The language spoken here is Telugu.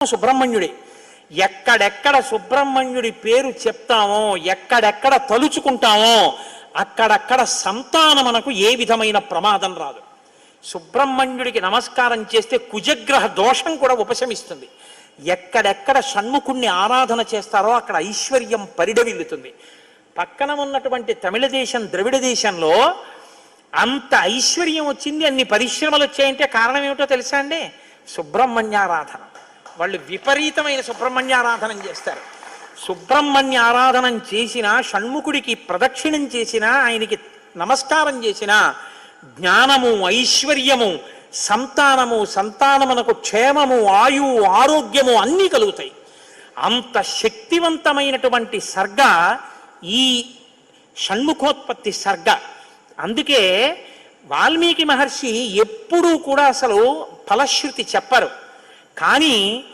సుబ్రహ్మణ్యుడే. ఎక్కడెక్కడ సుబ్రహ్మణ్యుడి పేరు చెప్తామో, ఎక్కడెక్కడ తలుచుకుంటామో అక్కడక్కడ సంతానం మనకు ఏ విధమైన ప్రమాదం రాదు. సుబ్రహ్మణ్యుడికి నమస్కారం చేస్తే కుజగ్రహ దోషం కూడా ఉపశమిస్తుంది. ఎక్కడెక్కడ షణ్ముఖుణ్ణి ఆరాధన చేస్తారో అక్కడ ఐశ్వర్యం పరిడవిల్లుతుంది. పక్కన ఉన్నటువంటి తమిళ దేశం, ద్రవిడ దేశంలో అంత ఐశ్వర్యం వచ్చింది, అన్ని పరిశ్రమలు వచ్చాయంటే కారణం ఏమిటో తెలుసా అండి? సుబ్రహ్మణ్యారాధన. వాళ్ళు విపరీతమైన సుబ్రహ్మణ్యారాధన చేస్తారు. సుబ్రహ్మణ్య ఆరాధనం చేసినా, షణ్ముఖుడికి ప్రదక్షిణం చేసినా, ఆయనకి నమస్కారం చేసినా జ్ఞానము, ఐశ్వర్యము, సంతానమునకు క్షేమము, ఆయువు, ఆరోగ్యము అన్నీ కలుగుతాయి. అంత శక్తివంతమైనటువంటి సర్గ ఈ షణ్ముఖోత్పత్తి సర్గ. అందుకే వాల్మీకి మహర్షి ఎప్పుడూ కూడా అసలు ఫలశ్రుతి చెప్పరు. కానీ